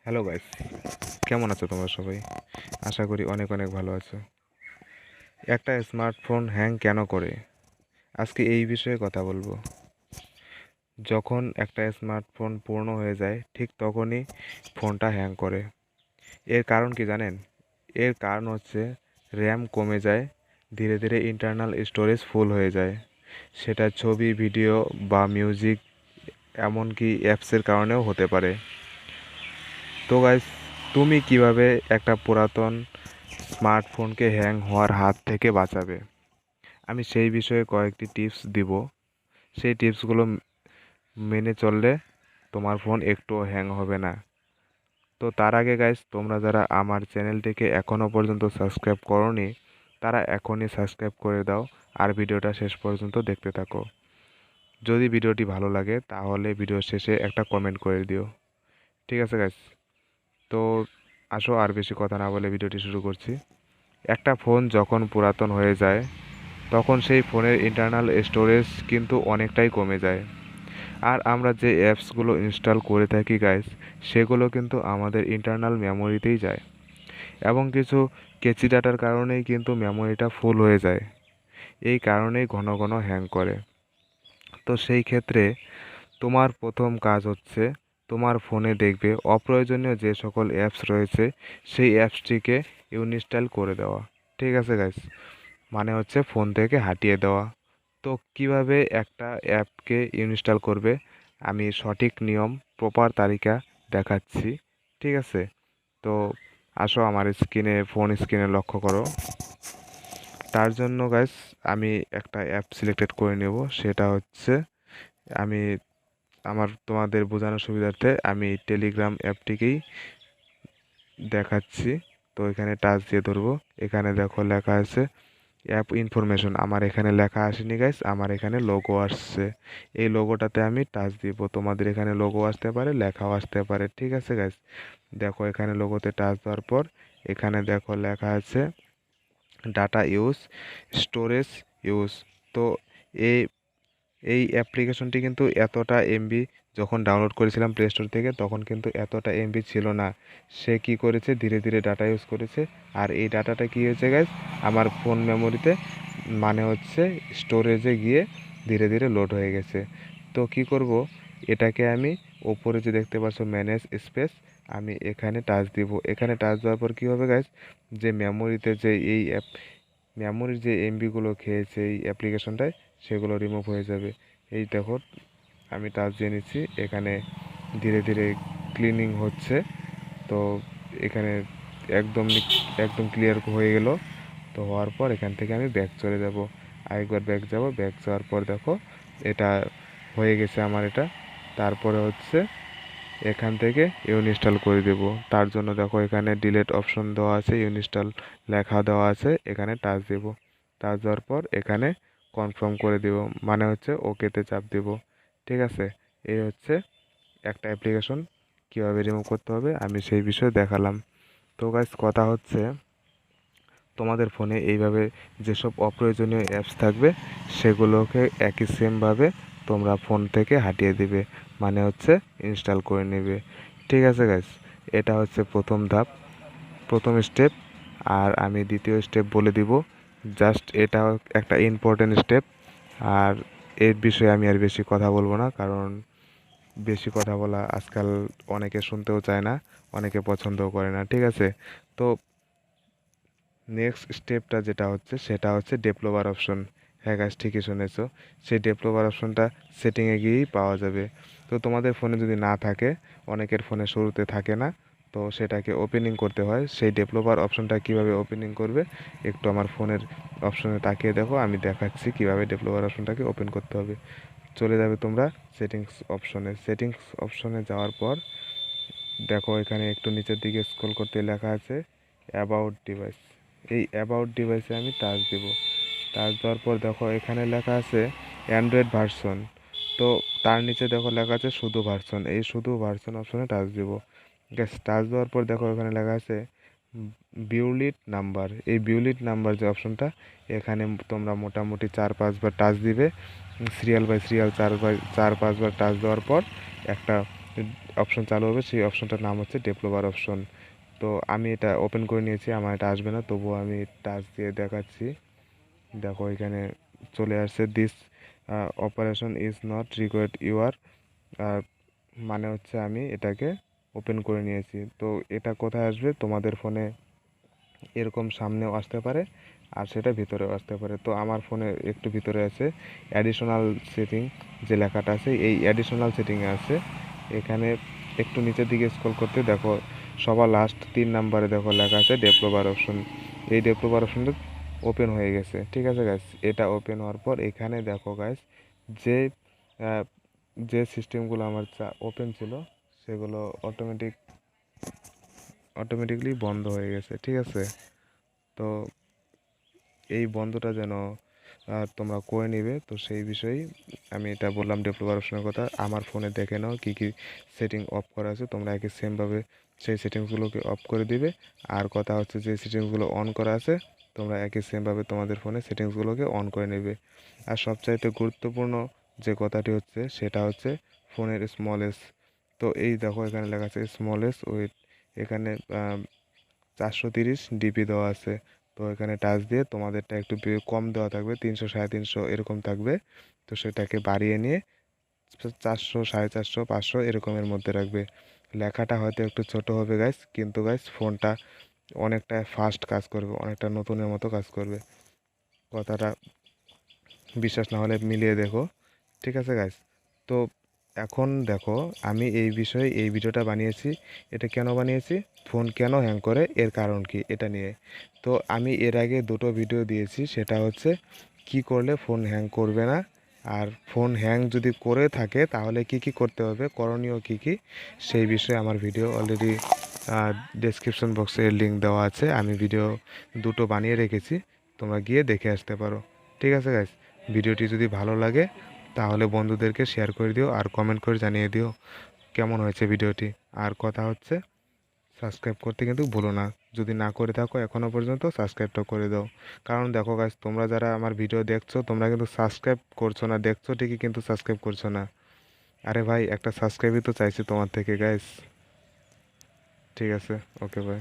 Hello guys, কেমন আছো তোমরা সবাই? আশা করি অনেক অনেক ভালো আছো। একটা স্মার্টফোন হ্যাং কেন করে, আজকে এই বিষয়ে কথা বলবো। যখন একটা স্মার্টফোন পূর্ণ হয়ে যায় ঠিক তখনই ফোনটা হ্যাং করে। এর কারণ কি জানেন? এর কারণ হচ্ছে র্যাম কমে যায়, ধীরে ধীরে ইন্টারনাল স্টোরেজ ফুল হয়ে যায়। সেটা ছবি, ভিডিও বা মিউজিক, এমনকি অ্যাপসের কারণেও হতে পারে। তো গাইস, তুমি কিভাবে একটা পুরাতন স্মার্টফোনকে হ্যাং হওয়ার হাত থেকে বাঁচাবে, আমি সেই বিষয়ে কয়েকটি টিপস দিব। সেই টিপসগুলো মেনে চললে তোমার ফোন একটুও হ্যাং হবে না। তো তার আগে গাইস, তোমরা যারা আমার চ্যানেলটিকে এখনও পর্যন্ত সাবস্ক্রাইব করোনি, তারা এখনই সাবস্ক্রাইব করে দাও আর ভিডিওটা শেষ পর্যন্ত দেখতে থাকো। যদি ভিডিওটি ভালো লাগে তাহলে ভিডিও শেষে একটা কমেন্ট করে দিও। ঠিক আছে গাইস? তো আসো আর বেশি কথা না বলে ভিডিওটি শুরু করছি। একটা ফোন যখন পুরাতন হয়ে যায় তখন সেই ফোনের ইন্টারনাল স্টোরেজ কিন্তু অনেকটাই কমে যায়। আর আমরা যে অ্যাপসগুলো ইনস্টল করে থাকি গাইস, সেগুলো কিন্তু আমাদের ইন্টারনাল মেমোরিতেই যায় এবং কিছু কেচি ডাটার কারণেই কিন্তু মেমোরিটা ফুল হয়ে যায়। এই কারণেই ঘন ঘন হ্যাং করে। তো সেই ক্ষেত্রে তোমার প্রথম কাজ হচ্ছে তোমার ফোনে দেখবে অপ্রয়োজনীয় যে সকল অ্যাপস রয়েছে সেই অ্যাপসটিকে ইনস্টল করে দেওয়া। ঠিক আছে গাইস? মানে হচ্ছে ফোন থেকে হাটিয়ে দেওয়া। তো কিভাবে একটা অ্যাপকে ইনস্টল করবে, আমি সঠিক নিয়ম, প্রপার তালিকা দেখাচ্ছি। ঠিক আছে? তো আসো আমার ফোন স্ক্রিনে লক্ষ্য করো। তার জন্য গাইস আমি একটা অ্যাপ সিলেক্টেড করে নেব। সেটা হচ্ছে, আমি তোমাদের বোঝানোর সুবিধার্থে আমি টেলিগ্রাম অ্যাপটিকেই দেখাচ্ছি। তো এখানে টাচ দিয়ে ধরবো। এখানে দেখো লেখা আছে অ্যাপ ইনফরমেশন। আমার এখানে লেখা আসেনি গাইস, আমার এখানে লোগো আসছে। এই লোগোটাতে আমি টাচ দিব। তোমাদের এখানে লোগো আসতে পারে, লেখাও আসতে পারে। ঠিক আছে গাইস? দেখো এখানে লোগোতে টাচ দেওয়ার পর এখানে দেখো লেখা আছে ডাটা ইউজ, স্টোরেজ ইউজ। তো এই এই অ্যাপ্লিকেশনটি কিন্তু এতটা এমবি, যখন ডাউনলোড করেছিলাম প্লে স্টোর থেকে তখন কিন্তু এতটা এমবি ছিল না। সে কি করেছে, ধীরে ধীরে ডাটা ইউজ করেছে। আর এই ডাটাটা কি হয়েছে গাইজ, আমার ফোন মেমোরিতে, মানে হচ্ছে স্টোরেজে গিয়ে ধীরে ধীরে লোড হয়ে গেছে। তো কি করব, এটাকে আমি ওপরে যে দেখতে পাচ্ছ ম্যানেজ স্পেস, আমি এখানে টাচ দিব। এখানে টাচ দেওয়ার পর কী হবে গাইজ, যে মেমোরিতে যে এই মেমোরির যে এমবিগুলো খেয়েছে এই অ্যাপ্লিকেশনটায়, সেগুলো রিমুভ হয়ে যাবে। এই দেখো আমি টাচ দিয়ে নিচ্ছি, এখানে ধীরে ধীরে ক্লিনিং হচ্ছে। তো এখানে একদম একদম ক্লিয়ার হয়ে গেল। তো হওয়ার পর এখান থেকে আমি ব্যাক চলে যাব। আরেকবার ব্যাক যাব, ব্যাক যাওয়ার পর দেখো এটা হয়ে গেছে আমার এটা। তারপরে হচ্ছে এখান থেকে ইনস্টল করে দেব। তার জন্য দেখো এখানে ডিলিট অপশন দেওয়া আছে, ইনস্টল লেখা দেওয়া আছে, এখানে টাচ দেব। টাচ দেওয়ার পর এখানে কনফার্ম করে দেব, মানে হচ্ছে ওকেতে চাপ দেব। ঠিক আছে? এই হচ্ছে একটা অ্যাপ্লিকেশন কীভাবে রিমুভ করতে হবে আমি সেই বিষয়ে দেখালাম। তো গাইস, কথা হচ্ছে তোমাদের ফোনে এইভাবে যেসব অপ্রয়োজনীয় অ্যাপস থাকবে সেগুলোকে একই সেমভাবে তোমরা ফোন থেকে হাটিয়ে দিবে, মানে হচ্ছে ইনস্টল করে নেবে। ঠিক আছে গাইস? এটা হচ্ছে প্রথম ধাপ, প্রথম স্টেপ। আর আমি দ্বিতীয় স্টেপ বলে দিব। জাস্ট এটা একটা ইম্পর্টেন্ট স্টেপ। আর এর বিষয়ে আমি আর বেশি কথা বলবো না, কারণ বেশি কথা বলা আজকাল অনেকে শুনতেও চায় না, অনেকে পছন্দও করে না। ঠিক আছে? তো নেক্সট স্টেপটা যেটা হচ্ছে সেটা হচ্ছে ডেভেলপার অপশন। হ্যাঁ গাইস, ঠিকই শুনেছো। সেই ডেভেলপার অপশনটা সেটিংয়ে গিয়েই পাওয়া যাবে। তো তোমাদের ফোনে যদি না থাকে, অনেকের ফোনে শুরুতে থাকে না, তো সেটাকে ওপেনিং করতে হয়। সেই ডেভেলপার অপশনটা কিভাবে ওপেনিং করবে একটু আমার ফোনের অপশনে তাকিয়ে দেখো, আমি দেখাচ্ছি কিভাবে ডেভেলপার অপশনটাকে ওপেন করতে হবে। চলে যাবে তোমরা সেটিংস অপশনে। সেটিংস অপশনে যাওয়ার পর দেখো এখানে একটু নিচের দিকে স্ক্রল করতে লেখা আছে অ্যাবাউট ডিভাইস। এই অ্যাবাউট ডিভাইসে আমি টাচ দেব। টাচ দেওয়ার পর দেখো এখানে লেখা আছে অ্যান্ড্রয়েড ভার্সন। তো তার নিচে দেখো লেখা আছে শুধু ভার্সন। এই শুধু ভার্সন অপশনে টাচ দেব। গ্যাস, টাচ দেওয়ার পর দেখো এখানে লেখা আছে বিউলিট নাম্বার। এই বিউলিট নাম্বার যে অপশনটা, এখানে তোমরা মোটামুটি 4-5 বার টাচ দিবে। সিরিয়াল বাই সিরিয়াল 4-5 বার টাচ দেওয়ার পর একটা অপশন চালু হবে, সেই অপশনটার নাম হচ্ছে ডেভেলপার অপশন। তো আমি এটা ওপেন করে নিয়েছি, আমার এটা আসবে না, তবুও আমি টাচ দিয়ে দেখাচ্ছি। দেখো এখানে চলে আসছে, this operation is not required your, মানে হচ্ছে আমি এটাকে ওপেন করে নিয়েছি। তো এটা কোথায় আসবে, তোমাদের ফোনে এরকম সামনেও আসতে পারে আর সেটা ভিতরেও আসতে পারে। তো আমার ফোনে একটু ভিতরে আছে, অ্যাডিশনাল সেটিং যে লেখাটা আছে, এই অ্যাডিশনাল সেটিংয়ে আছে। এখানে একটু নিচের দিকে স্ক্রল করতে দেখো সবার লাস্ট 3 নম্বরে দেখো লেখা আছে ডেভেলপার অপশন। এই ডেভেলপার অপশনটা ওপেন হয়ে গেছে, ঠিক আছে গাইস। এটা ওপেন হওয়ার পর এখানে দেখো গাইস, যে আহ, যে সিস্টেমগুলো আমার ওপেন ছিল সেগুলো অটোমেটিকলি বন্ধ হয়ে গেছে, ঠিক আছে। তো এই বন্ধটা যেন তোমরা করে নিবে, তো সেই বিষয়েই আমি এটা বললাম ডেভেলপার অপশনের কথা। আমার ফোনে দেখে নাও কী কী সেটিং অফ করা আছে, তোমরা একই সেমভাবে সেই সেটিংসগুলোকে অফ করে দিবে। আর কথা হচ্ছে যে সেটিংসগুলো অন করা আছে তোমরা একই সেমভাবে তোমাদের ফোনে সেটিংসগুলোকে অন করে নেবে। আর সবচাইতে গুরুত্বপূর্ণ যে কথাটি হচ্ছে সেটা হচ্ছে ফোনের স্মলেস। তো এই দেখো এখানে লেখা আছে স্মলেস উইথ, এখানে 430 ডিপি দেওয়া আছে। তো এখানে টাচ দিয়ে তোমাদেরটা একটু কম দেওয়া থাকবে, 300 350 এরকম থাকবে। তো সেটাকে বাড়িয়ে নিয়ে 400 450 500 এরকমের মধ্যে রাখবে। লেখাটা হয়তো একটু ছোট হবে গাইস, কিন্তু গাইস ফোনটা অনেকটা ফাস্ট কাজ করবে, অনেকটা নতুনের মতো কাজ করবে। কথাটা বিশ্বাস না হলে মিলিয়ে দেখো, ঠিক আছে গাইস। তো এখন দেখো আমি এই বিষয়ে এই ভিডিওটা বানিয়েছি। এটা কেন বানিয়েছি, ফোন কেন হ্যাং করে এর কারণ কি এটা নিয়ে। তো আমি এর আগে দুটো ভিডিও দিয়েছি, সেটা হচ্ছে কি করলে ফোন হ্যাং করবে না, আর ফোন হ্যাং যদি করে থাকে তাহলে কি কি করতে হবে, করণীয় কি কি, সেই বিষয়ে আমার ভিডিও অলরেডি ডেসক্রিপশন বক্সে লিঙ্ক দেওয়া আছে। আমি ভিডিও দুটো বানিয়ে রেখেছি, তোমরা গিয়ে দেখে আসতে পারো, ঠিক আছে গাইস। ভিডিওটি যদি ভালো লাগে তাহলে বন্ধুদেরকে শেয়ার করে দিও আর কমেন্ট করে জানিয়ে দিও কেমন হয়েছে ভিডিওটি। আর কথা হচ্ছে সাবস্ক্রাইব করতে কিন্তু ভুলো না, যদি না করে থাকো এখনও পর্যন্ত সাবস্ক্রাইবটা করে দাও। কারণ দেখো গাইস, তোমরা যারা আমার ভিডিও দেখছো তোমরা কিন্তু সাবস্ক্রাইব করছো না, দেখছো ঠিকই কিন্তু সাবস্ক্রাইব করছো না। আরে ভাই একটা সাবস্ক্রাইবই তো চাইছি তোমার থেকে গাইস। ঠিক আছে, ওকে ভাই।